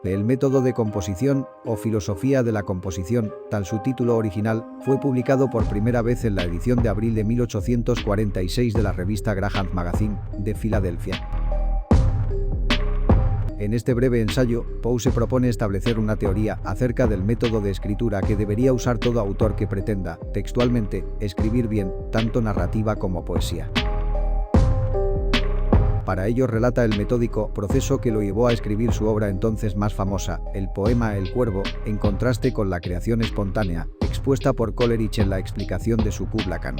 El método de composición, o filosofía de la composición, tal su título original, fue publicado por primera vez en la edición de abril de 1846 de la revista Graham Magazine, de Filadelfia. En este breve ensayo, Poe se propone establecer una teoría acerca del método de escritura que debería usar todo autor que pretenda, textualmente, escribir bien, tanto narrativa como poesía. Para ello relata el metódico proceso que lo llevó a escribir su obra entonces más famosa, el poema El Cuervo, en contraste con la creación espontánea, expuesta por Coleridge en la explicación de su Kubla Khan.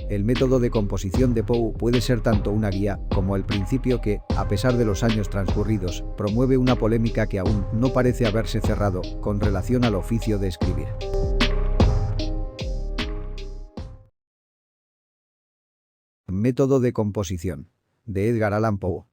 El método de composición de Poe puede ser tanto una guía, como el principio que, a pesar de los años transcurridos, promueve una polémica que aún no parece haberse cerrado, con relación al oficio de escribir. Método de composición. De Edgar Allan Poe.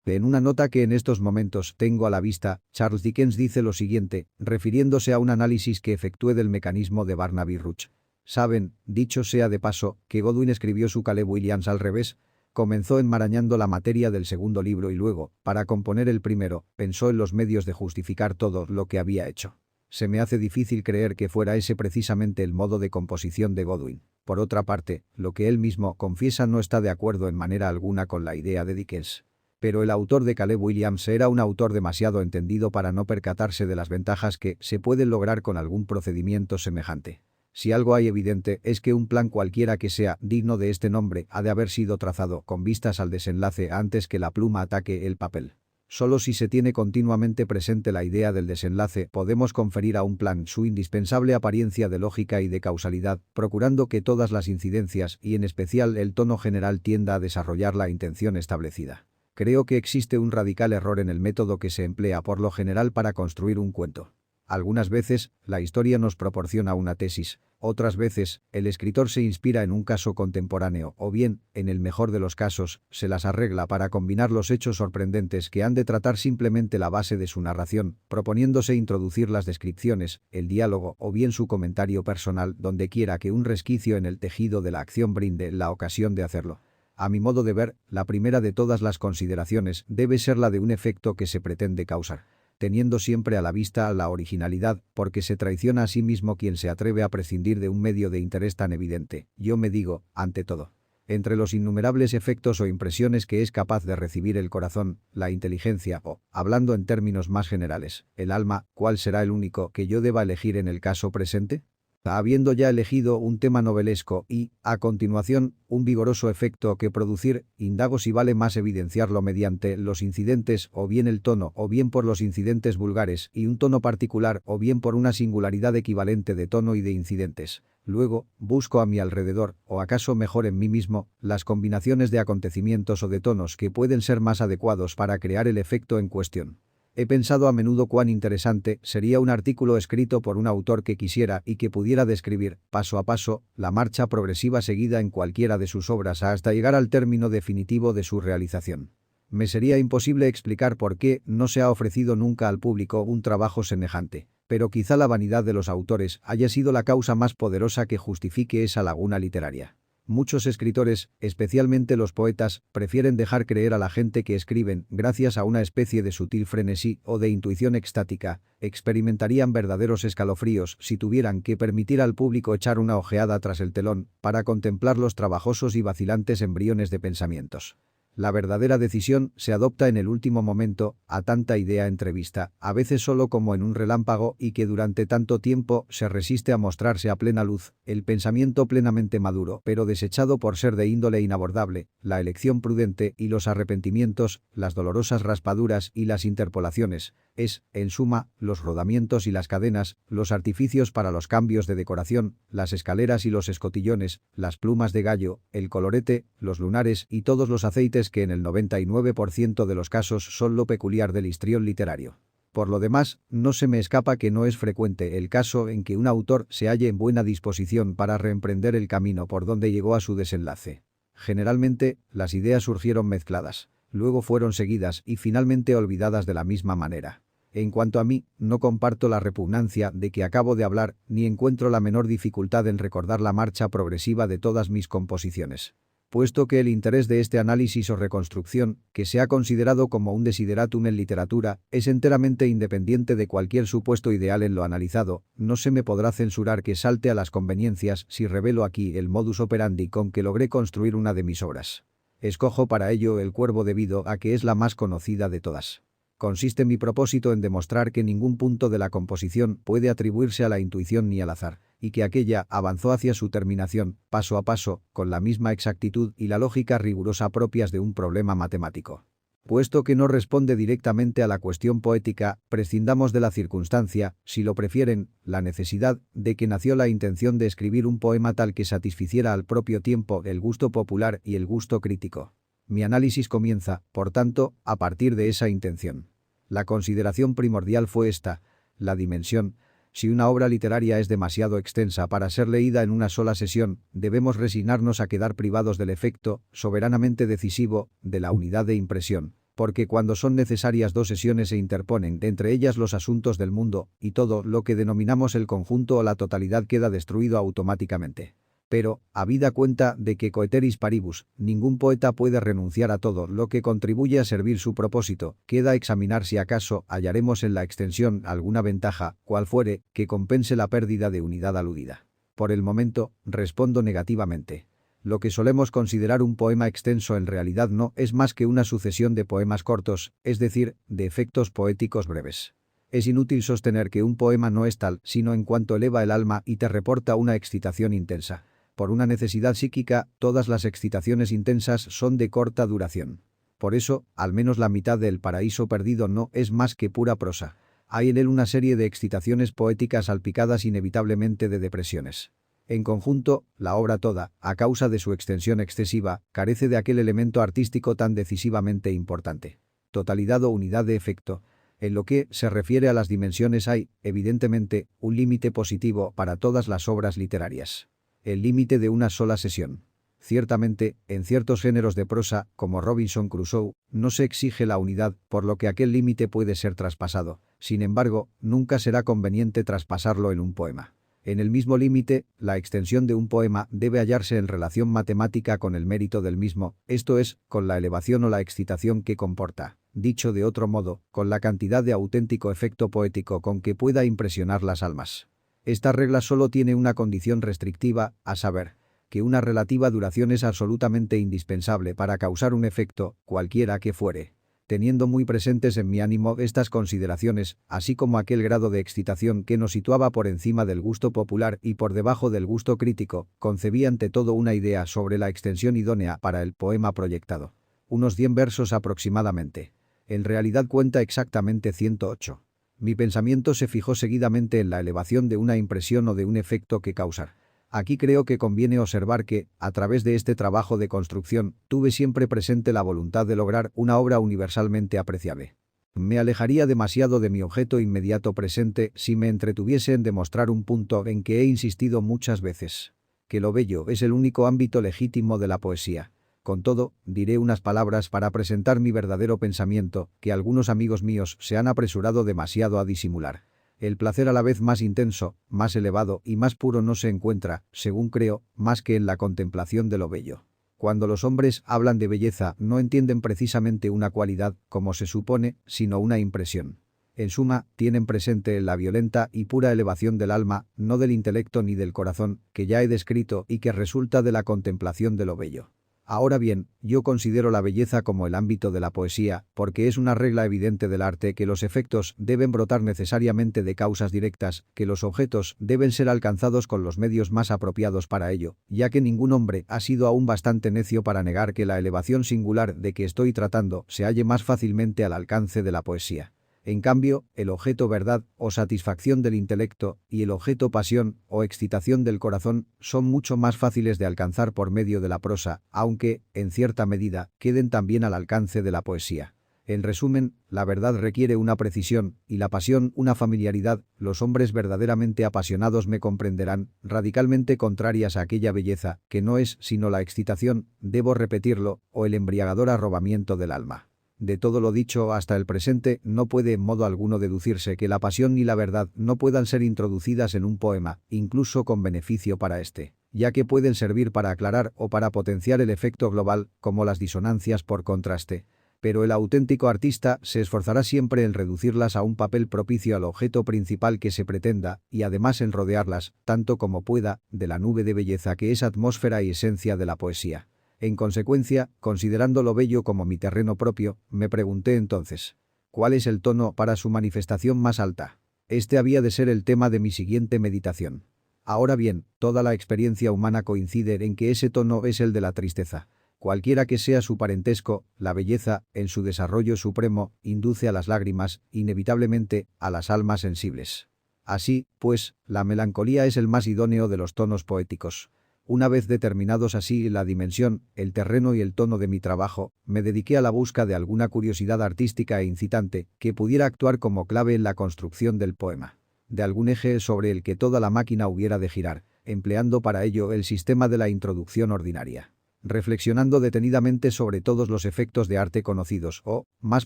En una nota que en estos momentos tengo a la vista, Charles Dickens dice lo siguiente, refiriéndose a un análisis que efectué del mecanismo de Barnaby Rudge. Saben, dicho sea de paso, que Godwin escribió su Caleb Williams al revés. Comenzó enmarañando la materia del segundo libro y luego, para componer el primero, pensó en los medios de justificar todo lo que había hecho. Se me hace difícil creer que fuera ese precisamente el modo de composición de Godwin. Por otra parte, lo que él mismo confiesa no está de acuerdo en manera alguna con la idea de Dickens. Pero el autor de Caleb Williams era un autor demasiado entendido para no percatarse de las ventajas que se pueden lograr con algún procedimiento semejante. Si algo hay evidente es que un plan cualquiera que sea digno de este nombre ha de haber sido trazado con vistas al desenlace antes que la pluma ataque el papel. Solo si se tiene continuamente presente la idea del desenlace podemos conferir a un plan su indispensable apariencia de lógica y de causalidad, procurando que todas las incidencias y en especial el tono general tienda a desarrollar la intención establecida. Creo que existe un radical error en el método que se emplea por lo general para construir un cuento. Algunas veces, la historia nos proporciona una tesis, otras veces, el escritor se inspira en un caso contemporáneo o bien, en el mejor de los casos, se las arregla para combinar los hechos sorprendentes que han de tratar simplemente la base de su narración, proponiéndose introducir las descripciones, el diálogo o bien su comentario personal donde quiera que un resquicio en el tejido de la acción brinde la ocasión de hacerlo. A mi modo de ver, la primera de todas las consideraciones debe ser la de un efecto que se pretende causar, teniendo siempre a la vista la originalidad, porque se traiciona a sí mismo quien se atreve a prescindir de un medio de interés tan evidente, yo me digo, ante todo. Entre los innumerables efectos o impresiones que es capaz de recibir el corazón, la inteligencia o, hablando en términos más generales, el alma, ¿cuál será el único que yo deba elegir en el caso presente? Habiendo ya elegido un tema novelesco y, a continuación, un vigoroso efecto que producir, indago si vale más evidenciarlo mediante los incidentes o bien el tono o bien por los incidentes vulgares y un tono particular o bien por una singularidad equivalente de tono y de incidentes. Luego, busco a mi alrededor, o acaso mejor en mí mismo, las combinaciones de acontecimientos o de tonos que pueden ser más adecuados para crear el efecto en cuestión. He pensado a menudo cuán interesante sería un artículo escrito por un autor que quisiera y que pudiera describir, paso a paso, la marcha progresiva seguida en cualquiera de sus obras hasta llegar al término definitivo de su realización. Me sería imposible explicar por qué no se ha ofrecido nunca al público un trabajo semejante, pero quizá la vanidad de los autores haya sido la causa más poderosa que justifique esa laguna literaria. Muchos escritores, especialmente los poetas, prefieren dejar creer a la gente que escriben, gracias a una especie de sutil frenesí o de intuición extática, experimentarían verdaderos escalofríos si tuvieran que permitir al público echar una ojeada tras el telón para contemplar los trabajosos y vacilantes embriones de pensamientos. La verdadera decisión se adopta en el último momento, a tanta idea entrevista, a veces solo como en un relámpago y que durante tanto tiempo se resiste a mostrarse a plena luz, el pensamiento plenamente maduro pero desechado por ser de índole inabordable, la elección prudente y los arrepentimientos, las dolorosas raspaduras y las interpolaciones, es, en suma, los rodamientos y las cadenas, los artificios para los cambios de decoración, las escaleras y los escotillones, las plumas de gallo, el colorete, los lunares y todos los aceites que en el 99% de los casos son lo peculiar del histrión literario. Por lo demás, no se me escapa que no es frecuente el caso en que un autor se halle en buena disposición para reemprender el camino por donde llegó a su desenlace. Generalmente, las ideas surgieron mezcladas, luego fueron seguidas y finalmente olvidadas de la misma manera. En cuanto a mí, no comparto la repugnancia de que acabo de hablar, ni encuentro la menor dificultad en recordar la marcha progresiva de todas mis composiciones. Puesto que el interés de este análisis o reconstrucción, que se ha considerado como un desideratum en literatura, es enteramente independiente de cualquier supuesto ideal en lo analizado, no se me podrá censurar que salte a las conveniencias si revelo aquí el modus operandi con que logré construir una de mis obras. Escojo para ello El Cuervo debido a que es la más conocida de todas. Consiste mi propósito en demostrar que ningún punto de la composición puede atribuirse a la intuición ni al azar, y que aquella avanzó hacia su terminación, paso a paso, con la misma exactitud y la lógica rigurosa propias de un problema matemático. Puesto que no responde directamente a la cuestión poética, prescindamos de la circunstancia, si lo prefieren, la necesidad, de que nació la intención de escribir un poema tal que satisficiera al propio tiempo el gusto popular y el gusto crítico. Mi análisis comienza, por tanto, a partir de esa intención. La consideración primordial fue esta: la dimensión. Si una obra literaria es demasiado extensa para ser leída en una sola sesión, debemos resignarnos a quedar privados del efecto, soberanamente decisivo, de la unidad de impresión, porque cuando son necesarias 2 sesiones se interponen entre ellas los asuntos del mundo, y todo lo que denominamos el conjunto o la totalidad queda destruido automáticamente. Pero, habida cuenta de que coeteris paribus, ningún poeta puede renunciar a todo lo que contribuye a servir su propósito, queda examinar si acaso hallaremos en la extensión alguna ventaja, cual fuere, que compense la pérdida de unidad aludida. Por el momento, respondo negativamente. Lo que solemos considerar un poema extenso en realidad no es más que una sucesión de poemas cortos, es decir, de efectos poéticos breves. Es inútil sostener que un poema no es tal, sino en cuanto eleva el alma y te reporta una excitación intensa. Por una necesidad psíquica, todas las excitaciones intensas son de corta duración. Por eso, al menos la mitad de El Paraíso Perdido no es más que pura prosa. Hay en él una serie de excitaciones poéticas salpicadas inevitablemente de depresiones. En conjunto, la obra toda, a causa de su extensión excesiva, carece de aquel elemento artístico tan decisivamente importante. Totalidad o unidad de efecto. En lo que se refiere a las dimensiones hay, evidentemente, un límite positivo para todas las obras literarias. El límite de una sola sesión. Ciertamente, en ciertos géneros de prosa, como Robinson Crusoe, no se exige la unidad, por lo que aquel límite puede ser traspasado. Sin embargo, nunca será conveniente traspasarlo en un poema. En el mismo límite, la extensión de un poema debe hallarse en relación matemática con el mérito del mismo, esto es, con la elevación o la excitación que comporta. Dicho de otro modo, con la cantidad de auténtico efecto poético con que pueda impresionar las almas. Esta regla solo tiene una condición restrictiva, a saber, que una relativa duración es absolutamente indispensable para causar un efecto, cualquiera que fuere. Teniendo muy presentes en mi ánimo estas consideraciones, así como aquel grado de excitación que nos situaba por encima del gusto popular y por debajo del gusto crítico, concebí ante todo una idea sobre la extensión idónea para el poema proyectado. Unos 100 versos aproximadamente. En realidad cuenta exactamente 108. Mi pensamiento se fijó seguidamente en la elevación de una impresión o de un efecto que causar. Aquí creo que conviene observar que, a través de este trabajo de construcción, tuve siempre presente la voluntad de lograr una obra universalmente apreciable. Me alejaría demasiado de mi objeto inmediato presente si me entretuviese en demostrar un punto en que he insistido muchas veces. Que lo bello es el único ámbito legítimo de la poesía. Con todo, diré unas palabras para presentar mi verdadero pensamiento, que algunos amigos míos se han apresurado demasiado a disimular. El placer a la vez más intenso, más elevado y más puro no se encuentra, según creo, más que en la contemplación de lo bello. Cuando los hombres hablan de belleza no entienden precisamente una cualidad, como se supone, sino una impresión. En suma, tienen presente la violenta y pura elevación del alma, no del intelecto ni del corazón, que ya he descrito y que resulta de la contemplación de lo bello. Ahora bien, yo considero la belleza como el ámbito de la poesía, porque es una regla evidente del arte que los efectos deben brotar necesariamente de causas directas, que los objetos deben ser alcanzados con los medios más apropiados para ello, ya que ningún hombre ha sido aún bastante necio para negar que la elevación singular de que estoy tratando se halle más fácilmente al alcance de la poesía. En cambio, el objeto verdad o satisfacción del intelecto y el objeto pasión o excitación del corazón son mucho más fáciles de alcanzar por medio de la prosa, aunque, en cierta medida, queden también al alcance de la poesía. En resumen, la verdad requiere una precisión y la pasión una familiaridad, los hombres verdaderamente apasionados me comprenderán, radicalmente contrarias a aquella belleza, que no es sino la excitación, debo repetirlo, o el embriagador arrobamiento del alma. De todo lo dicho hasta el presente, no puede en modo alguno deducirse que la pasión ni la verdad no puedan ser introducidas en un poema, incluso con beneficio para éste. ya que pueden servir para aclarar o para potenciar el efecto global, como las disonancias por contraste. Pero el auténtico artista se esforzará siempre en reducirlas a un papel propicio al objeto principal que se pretenda, y además en rodearlas, tanto como pueda, de la nube de belleza que es atmósfera y esencia de la poesía. En consecuencia, considerando lo bello como mi terreno propio, me pregunté entonces, ¿cuál es el tono para su manifestación más alta? Este había de ser el tema de mi siguiente meditación. Ahora bien, toda la experiencia humana coincide en que ese tono es el de la tristeza. Cualquiera que sea su parentesco, la belleza, en su desarrollo supremo, induce a las lágrimas, inevitablemente, a las almas sensibles. Así, pues, la melancolía es el más idóneo de los tonos poéticos. Una vez determinados así la dimensión, el terreno y el tono de mi trabajo, me dediqué a la busca de alguna curiosidad artística e incitante que pudiera actuar como clave en la construcción del poema. De algún eje sobre el que toda la máquina hubiera de girar, empleando para ello el sistema de la introducción ordinaria. Reflexionando detenidamente sobre todos los efectos de arte conocidos o, más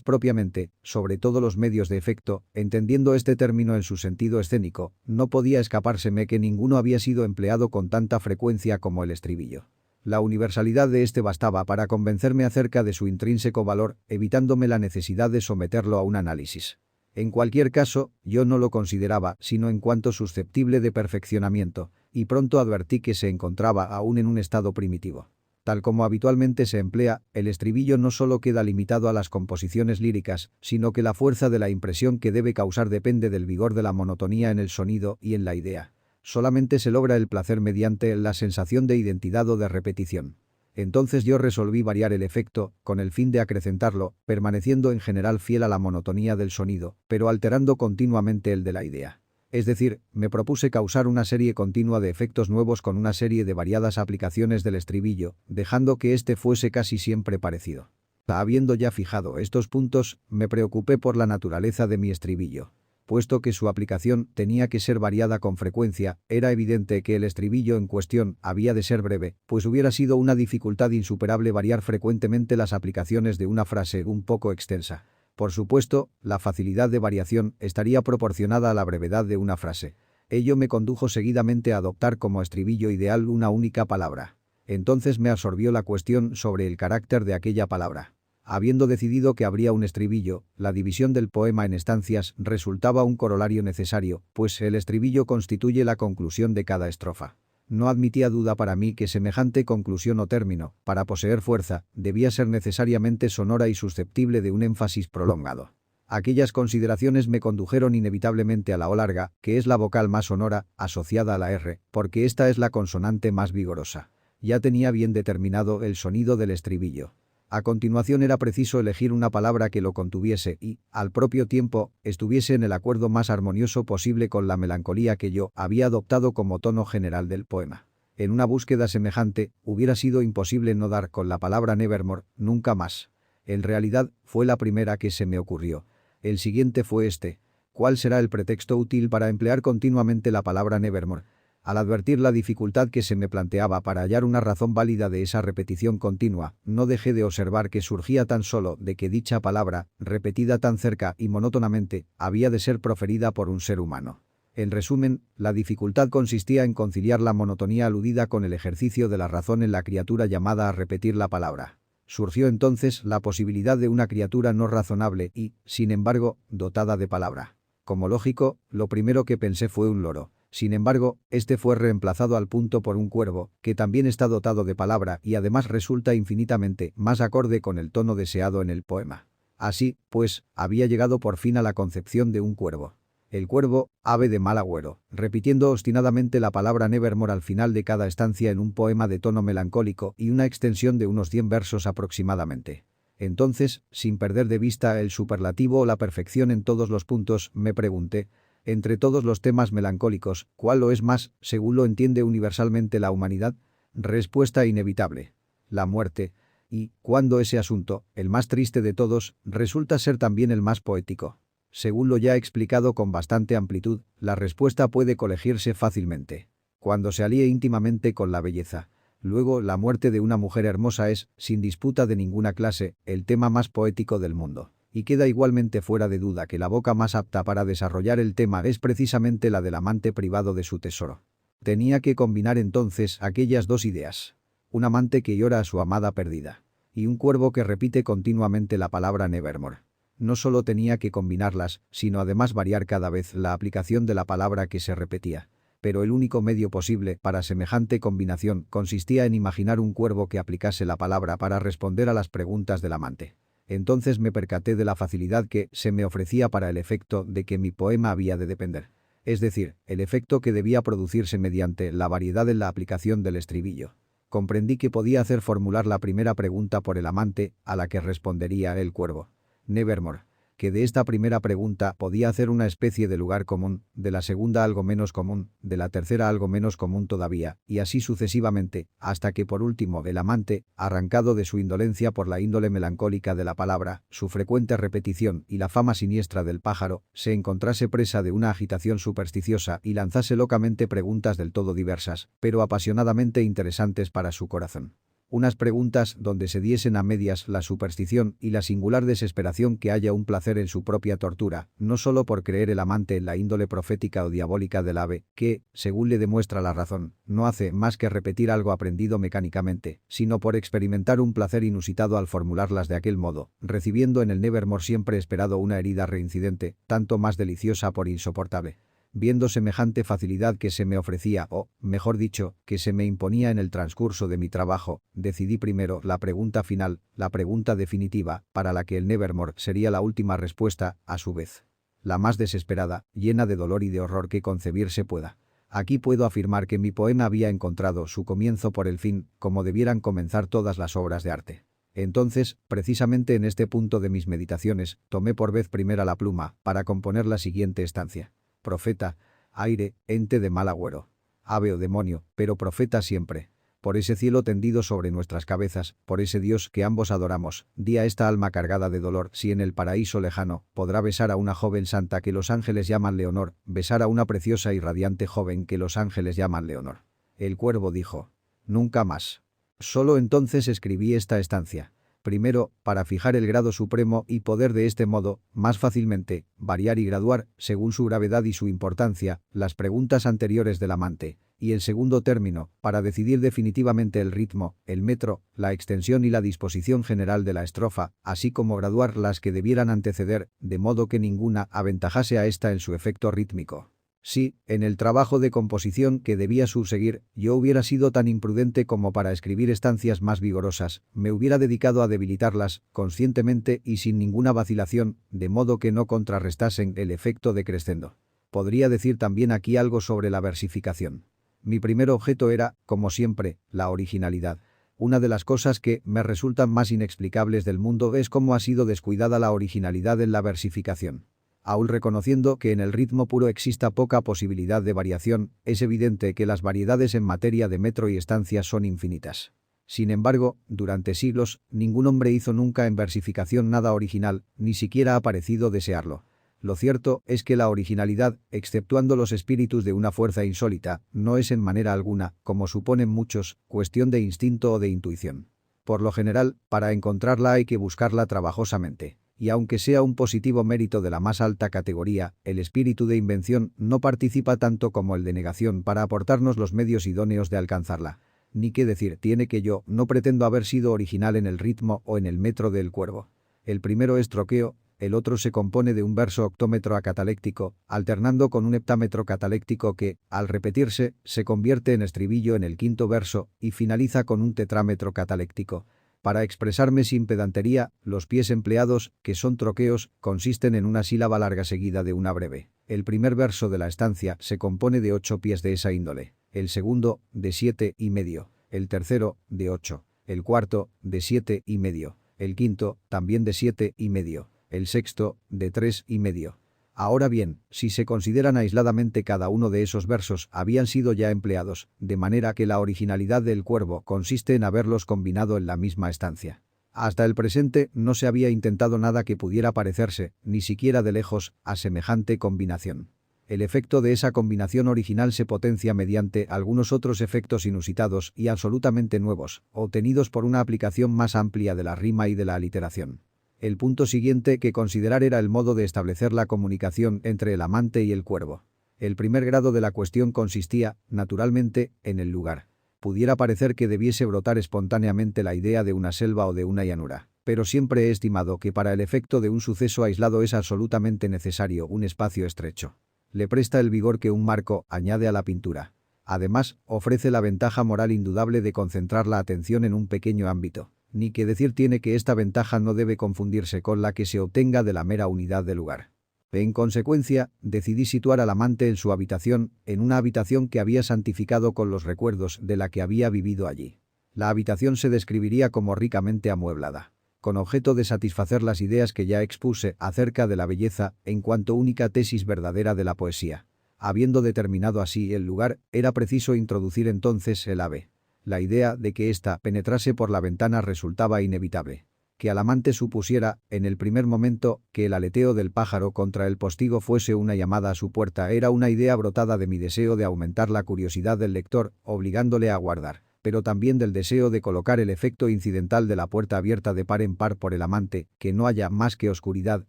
propiamente, sobre todos los medios de efecto, entendiendo este término en su sentido escénico, no podía escapárseme que ninguno había sido empleado con tanta frecuencia como el estribillo. La universalidad de este bastaba para convencerme acerca de su intrínseco valor, evitándome la necesidad de someterlo a un análisis. En cualquier caso, yo no lo consideraba sino en cuanto susceptible de perfeccionamiento, y pronto advertí que se encontraba aún en un estado primitivo. Tal como habitualmente se emplea, el estribillo no solo queda limitado a las composiciones líricas, sino que la fuerza de la impresión que debe causar depende del vigor de la monotonía en el sonido y en la idea. Solamente se logra el placer mediante la sensación de identidad o de repetición. Entonces yo resolví variar el efecto, con el fin de acrecentarlo, permaneciendo en general fiel a la monotonía del sonido, pero alterando continuamente el de la idea. Es decir, me propuse causar una serie continua de efectos nuevos con una serie de variadas aplicaciones del estribillo, dejando que éste fuese casi siempre parecido. Habiendo ya fijado estos puntos, me preocupé por la naturaleza de mi estribillo. Puesto que su aplicación tenía que ser variada con frecuencia, era evidente que el estribillo en cuestión había de ser breve, pues hubiera sido una dificultad insuperable variar frecuentemente las aplicaciones de una frase un poco extensa. Por supuesto, la facilidad de variación estaría proporcionada a la brevedad de una frase. Ello me condujo seguidamente a adoptar como estribillo ideal una única palabra. Entonces me absorbió la cuestión sobre el carácter de aquella palabra. Habiendo decidido que habría un estribillo, la división del poema en estancias resultaba un corolario necesario, pues el estribillo constituye la conclusión de cada estrofa. No admitía duda para mí que semejante conclusión o término, para poseer fuerza, debía ser necesariamente sonora y susceptible de un énfasis prolongado. Aquellas consideraciones me condujeron inevitablemente a la O larga, que es la vocal más sonora, asociada a la R, porque esta es la consonante más vigorosa. Ya tenía bien determinado el sonido del estribillo. A continuación era preciso elegir una palabra que lo contuviese y, al propio tiempo, estuviese en el acuerdo más armonioso posible con la melancolía que yo había adoptado como tono general del poema. En una búsqueda semejante, hubiera sido imposible no dar con la palabra Nevermore, nunca más. En realidad, fue la primera que se me ocurrió. El siguiente fue este. ¿Cuál será el pretexto útil para emplear continuamente la palabra Nevermore? Al advertir la dificultad que se me planteaba para hallar una razón válida de esa repetición continua, no dejé de observar que surgía tan solo de que dicha palabra, repetida tan cerca y monótonamente, había de ser proferida por un ser humano. En resumen, la dificultad consistía en conciliar la monotonía aludida con el ejercicio de la razón en la criatura llamada a repetir la palabra. Surgió entonces la posibilidad de una criatura no razonable y, sin embargo, dotada de palabra. Como lógico, lo primero que pensé fue un loro. Sin embargo, este fue reemplazado al punto por un cuervo, que también está dotado de palabra y además resulta infinitamente más acorde con el tono deseado en el poema. Así, pues, había llegado por fin a la concepción de un cuervo. El cuervo, ave de mal agüero, repitiendo obstinadamente la palabra Nevermore al final de cada estancia en un poema de tono melancólico y una extensión de unos 100 versos aproximadamente. Entonces, sin perder de vista el superlativo o la perfección en todos los puntos, me pregunté, entre todos los temas melancólicos, ¿cuál lo es más, según lo entiende universalmente la humanidad? Respuesta inevitable. La muerte. Y, cuando ese asunto, el más triste de todos, resulta ser también el más poético. Según lo ya explicado con bastante amplitud, la respuesta puede colegirse fácilmente. Cuando se alíe íntimamente con la belleza. Luego, la muerte de una mujer hermosa es, sin disputa de ninguna clase, el tema más poético del mundo. Y queda igualmente fuera de duda que la boca más apta para desarrollar el tema es precisamente la del amante privado de su tesoro. Tenía que combinar entonces aquellas dos ideas. Un amante que llora a su amada perdida. Y un cuervo que repite continuamente la palabra Nevermore. No solo tenía que combinarlas, sino además variar cada vez la aplicación de la palabra que se repetía. Pero el único medio posible para semejante combinación consistía en imaginar un cuervo que aplicase la palabra para responder a las preguntas del amante. Entonces me percaté de la facilidad que se me ofrecía para el efecto de que mi poema había de depender. Es decir, el efecto que debía producirse mediante la variedad en la aplicación del estribillo. Comprendí que podía hacer formular la primera pregunta por el amante, a la que respondería el cuervo. Nevermore. Que de esta primera pregunta podía hacer una especie de lugar común, de la segunda algo menos común, de la tercera algo menos común todavía, y así sucesivamente, hasta que por último el amante, arrancado de su indolencia por la índole melancólica de la palabra, su frecuente repetición y la fama siniestra del pájaro, se encontrase presa de una agitación supersticiosa y lanzase locamente preguntas del todo diversas, pero apasionadamente interesantes para su corazón. Unas preguntas donde se diesen a medias la superstición y la singular desesperación que haya un placer en su propia tortura, no solo por creer el amante en la índole profética o diabólica del ave, que, según le demuestra la razón, no hace más que repetir algo aprendido mecánicamente, sino por experimentar un placer inusitado al formularlas de aquel modo, recibiendo en el Nevermore siempre esperado una herida reincidente, tanto más deliciosa por insoportable. Viendo semejante facilidad que se me ofrecía o, mejor dicho, que se me imponía en el transcurso de mi trabajo, decidí primero la pregunta final, la pregunta definitiva, para la que el Nevermore sería la última respuesta, a su vez. La más desesperada, llena de dolor y de horror que concebirse pueda. Aquí puedo afirmar que mi poema había encontrado su comienzo por el fin, como debieran comenzar todas las obras de arte. Entonces, precisamente en este punto de mis meditaciones, tomé por vez primera la pluma, para componer la siguiente estancia. Profeta, aire, ente de mal agüero. Ave o demonio, pero profeta siempre. Por ese cielo tendido sobre nuestras cabezas, por ese Dios que ambos adoramos, di a esta alma cargada de dolor si en el paraíso lejano podrá besar a una joven santa que los ángeles llaman Leonor, besar a una preciosa y radiante joven que los ángeles llaman Leonor. El cuervo dijo: nunca más. Solo entonces escribí esta estancia. Primero, para fijar el grado supremo y poder de este modo, más fácilmente, variar y graduar, según su gravedad y su importancia, las preguntas anteriores del amante. Y el segundo término, para decidir definitivamente el ritmo, el metro, la extensión y la disposición general de la estrofa, así como graduar las que debieran anteceder, de modo que ninguna aventajase a esta en su efecto rítmico. Si, en el trabajo de composición que debía subseguir, yo hubiera sido tan imprudente como para escribir estancias más vigorosas, me hubiera dedicado a debilitarlas, conscientemente y sin ninguna vacilación, de modo que no contrarrestasen el efecto de crescendo. Podría decir también aquí algo sobre la versificación. Mi primer objeto era, como siempre, la originalidad. Una de las cosas que me resultan más inexplicables del mundo es cómo ha sido descuidada la originalidad en la versificación. Aún reconociendo que en el ritmo puro exista poca posibilidad de variación, es evidente que las variedades en materia de metro y estancias son infinitas. Sin embargo, durante siglos, ningún hombre hizo nunca en versificación nada original, ni siquiera ha parecido desearlo. Lo cierto es que la originalidad, exceptuando los espíritus de una fuerza insólita, no es en manera alguna, como suponen muchos, cuestión de instinto o de intuición. Por lo general, para encontrarla hay que buscarla trabajosamente. Y aunque sea un positivo mérito de la más alta categoría, el espíritu de invención no participa tanto como el de negación para aportarnos los medios idóneos de alcanzarla. Ni qué decir tiene que yo no pretendo haber sido original en el ritmo o en el metro del cuervo. El primero es troqueo, el otro se compone de un verso octómetro acataléctico, alternando con un heptámetro cataléctico que, al repetirse, se convierte en estribillo en el quinto verso y finaliza con un tetrámetro cataléctico. Para expresarme sin pedantería, los pies empleados, que son troqueos, consisten en una sílaba larga seguida de una breve. El primer verso de la estancia se compone de 8 pies de esa índole, el segundo, de 7 y medio, el tercero, de 8, el cuarto, de 7 y medio, el quinto, también de 7 y medio, el sexto, de 3 y medio. Ahora bien, si se consideran aisladamente cada uno de esos versos habían sido ya empleados, de manera que la originalidad del cuervo consiste en haberlos combinado en la misma estancia. Hasta el presente no se había intentado nada que pudiera parecerse, ni siquiera de lejos, a semejante combinación. El efecto de esa combinación original se potencia mediante algunos otros efectos inusitados y absolutamente nuevos, obtenidos por una aplicación más amplia de la rima y de la aliteración. El punto siguiente que considerar era el modo de establecer la comunicación entre el amante y el cuervo. El primer grado de la cuestión consistía, naturalmente, en el lugar. Pudiera parecer que debiese brotar espontáneamente la idea de una selva o de una llanura, pero siempre he estimado que para el efecto de un suceso aislado es absolutamente necesario un espacio estrecho. Le presta el vigor que un marco añade a la pintura. Además, ofrece la ventaja moral indudable de concentrar la atención en un pequeño ámbito. Ni que decir tiene que esta ventaja no debe confundirse con la que se obtenga de la mera unidad de lugar. En consecuencia, decidí situar al amante en su habitación, en una habitación que había santificado con los recuerdos de la que había vivido allí. La habitación se describiría como ricamente amueblada, con objeto de satisfacer las ideas que ya expuse acerca de la belleza en cuanto única tesis verdadera de la poesía. Habiendo determinado así el lugar, era preciso introducir entonces el ave. La idea de que ésta penetrase por la ventana resultaba inevitable. Que al amante supusiera, en el primer momento, que el aleteo del pájaro contra el postigo fuese una llamada a su puerta era una idea brotada de mi deseo de aumentar la curiosidad del lector, obligándole a aguardar, pero también del deseo de colocar el efecto incidental de la puerta abierta de par en par por el amante, que no haya más que oscuridad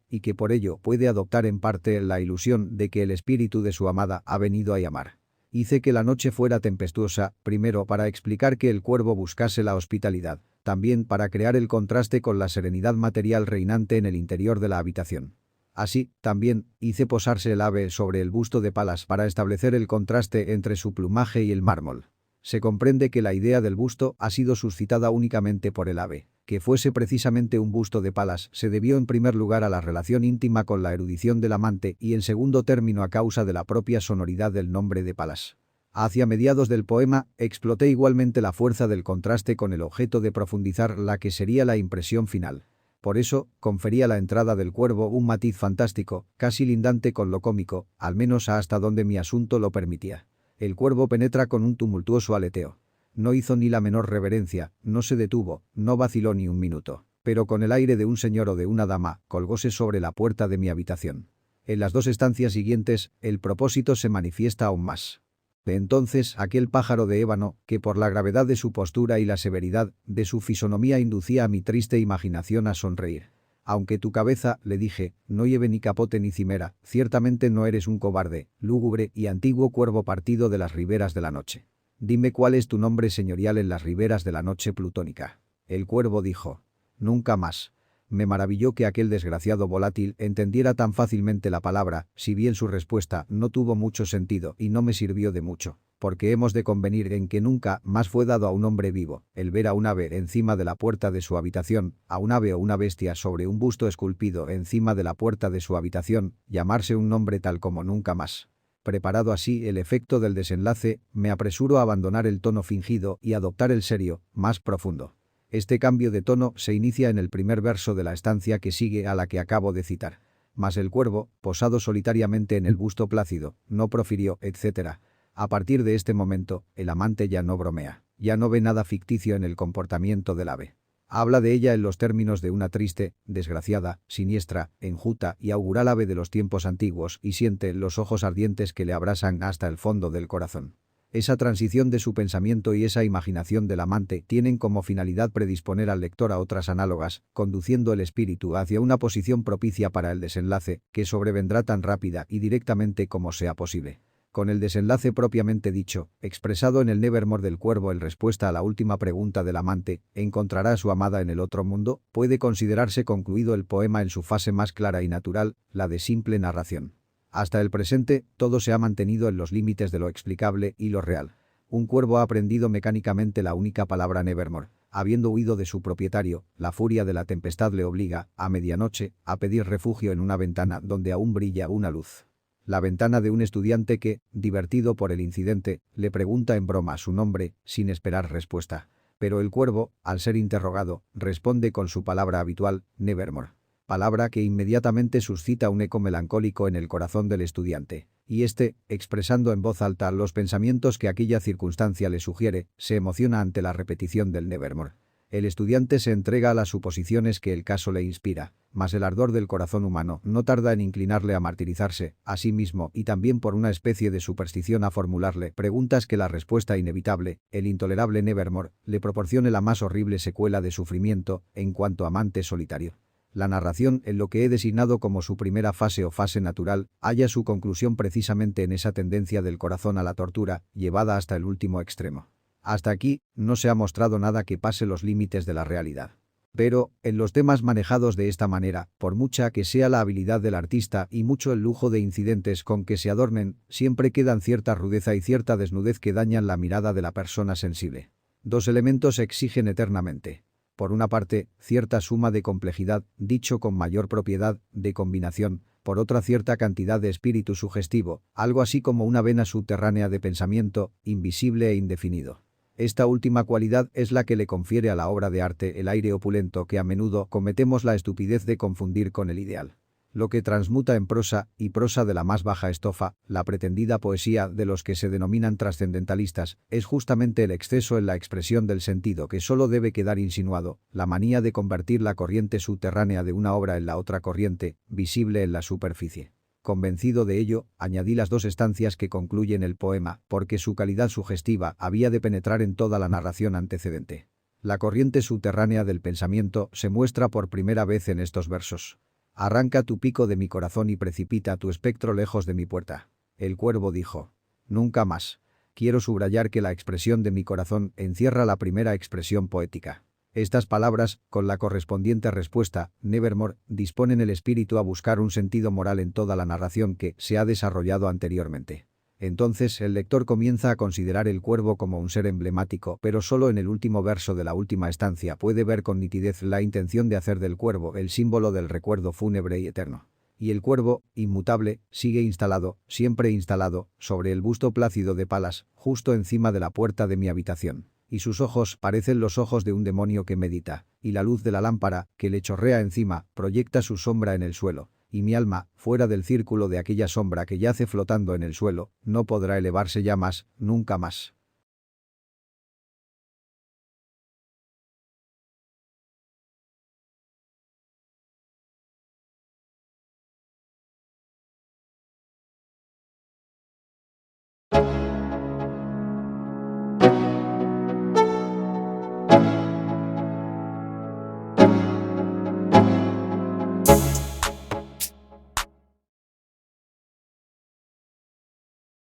y que por ello puede adoptar en parte la ilusión de que el espíritu de su amada ha venido a llamar. Hice que la noche fuera tempestuosa, primero para explicar que el cuervo buscase la hospitalidad, también para crear el contraste con la serenidad material reinante en el interior de la habitación. Así, también, hice posarse el ave sobre el busto de Palas para establecer el contraste entre su plumaje y el mármol. Se comprende que la idea del busto ha sido suscitada únicamente por el ave. Que fuese precisamente un busto de Palas se debió en primer lugar a la relación íntima con la erudición del amante y en segundo término a causa de la propia sonoridad del nombre de Palas. Hacia mediados del poema, exploté igualmente la fuerza del contraste con el objeto de profundizar la que sería la impresión final. Por eso, confería la entrada del cuervo un matiz fantástico, casi lindante con lo cómico, al menos hasta donde mi asunto lo permitía. El cuervo penetra con un tumultuoso aleteo. No hizo ni la menor reverencia, no se detuvo, no vaciló ni un minuto, pero con el aire de un señor o de una dama, colgóse sobre la puerta de mi habitación. En las dos estancias siguientes, el propósito se manifiesta aún más. De entonces, aquel pájaro de ébano, que por la gravedad de su postura y la severidad de su fisonomía inducía a mi triste imaginación a sonreír. Aunque tu cabeza, le dije, no lleve ni capote ni cimera, ciertamente no eres un cobarde, lúgubre y antiguo cuervo partido de las riberas de la noche. Dime cuál es tu nombre señorial en las riberas de la noche plutónica. El cuervo dijo, nunca más. Me maravilló que aquel desgraciado volátil entendiera tan fácilmente la palabra, si bien su respuesta no tuvo mucho sentido y no me sirvió de mucho, porque hemos de convenir en que nunca más fue dado a un hombre vivo el ver a un ave encima de la puerta de su habitación, a un ave o una bestia sobre un busto esculpido encima de la puerta de su habitación, llamarse un nombre tal como nunca más. Preparado así el efecto del desenlace, me apresuro a abandonar el tono fingido y adoptar el serio, más profundo. Este cambio de tono se inicia en el primer verso de la estancia que sigue a la que acabo de citar. Mas el cuervo, posado solitariamente en el busto plácido, no profirió, etc. A partir de este momento, el amante ya no bromea, ya no ve nada ficticio en el comportamiento del ave. Habla de ella en los términos de una triste, desgraciada, siniestra, enjuta y augural ave de los tiempos antiguos y siente los ojos ardientes que le abrasan hasta el fondo del corazón. Esa transición de su pensamiento y esa imaginación del amante tienen como finalidad predisponer al lector a otras análogas, conduciendo el espíritu hacia una posición propicia para el desenlace, que sobrevendrá tan rápida y directamente como sea posible. Con el desenlace propiamente dicho, expresado en el Nevermore del cuervo en respuesta a la última pregunta del amante, ¿encontrará a su amada en el otro mundo?, puede considerarse concluido el poema en su fase más clara y natural, la de simple narración. Hasta el presente, todo se ha mantenido en los límites de lo explicable y lo real. Un cuervo ha aprendido mecánicamente la única palabra Nevermore. Habiendo huido de su propietario, la furia de la tempestad le obliga, a medianoche, a pedir refugio en una ventana donde aún brilla una luz. La ventana de un estudiante que, divertido por el incidente, le pregunta en broma su nombre, sin esperar respuesta. Pero el cuervo, al ser interrogado, responde con su palabra habitual, Nevermore. Palabra que inmediatamente suscita un eco melancólico en el corazón del estudiante, y éste, expresando en voz alta los pensamientos que aquella circunstancia le sugiere, se emociona ante la repetición del Nevermore. El estudiante se entrega a las suposiciones que el caso le inspira, mas el ardor del corazón humano no tarda en inclinarle a martirizarse, a sí mismo y también por una especie de superstición a formularle preguntas que la respuesta inevitable, el intolerable Nevermore, le proporcione la más horrible secuela de sufrimiento en cuanto amante solitario. La narración, en lo que he designado como su primera fase o fase natural, halla su conclusión precisamente en esa tendencia del corazón a la tortura, llevada hasta el último extremo. Hasta aquí, no se ha mostrado nada que pase los límites de la realidad. Pero, en los temas manejados de esta manera, por mucha que sea la habilidad del artista y mucho el lujo de incidentes con que se adornen, siempre quedan cierta rudeza y cierta desnudez que dañan la mirada de la persona sensible. Dos elementos exigen eternamente. Por una parte, cierta suma de complejidad, dicho con mayor propiedad, de combinación, por otra cierta cantidad de espíritu sugestivo, algo así como una vena subterránea de pensamiento, invisible e indefinido. Esta última cualidad es la que le confiere a la obra de arte el aire opulento que a menudo cometemos la estupidez de confundir con el ideal. Lo que transmuta en prosa, y prosa de la más baja estofa, la pretendida poesía de los que se denominan trascendentalistas, es justamente el exceso en la expresión del sentido que solo debe quedar insinuado, la manía de convertir la corriente subterránea de una obra en la otra corriente, visible en la superficie. Convencido de ello, añadí las dos estancias que concluyen el poema, porque su calidad sugestiva había de penetrar en toda la narración antecedente. La corriente subterránea del pensamiento se muestra por primera vez en estos versos. Arranca tu pico de mi corazón y precipita tu espectro lejos de mi puerta. El cuervo dijo: nunca más. Quiero subrayar que la expresión de mi corazón encierra la primera expresión poética. Estas palabras, con la correspondiente respuesta, nevermore, disponen el espíritu a buscar un sentido moral en toda la narración que se ha desarrollado anteriormente. Entonces el lector comienza a considerar el cuervo como un ser emblemático, pero solo en el último verso de la última estancia puede ver con nitidez la intención de hacer del cuervo el símbolo del recuerdo fúnebre y eterno. Y el cuervo, inmutable, sigue instalado, siempre instalado, sobre el busto plácido de Palas, justo encima de la puerta de mi habitación. Y sus ojos parecen los ojos de un demonio que medita, y la luz de la lámpara, que le chorrea encima, proyecta su sombra en el suelo. Y mi alma, fuera del círculo de aquella sombra que yace flotando en el suelo, no podrá elevarse ya más, nunca más.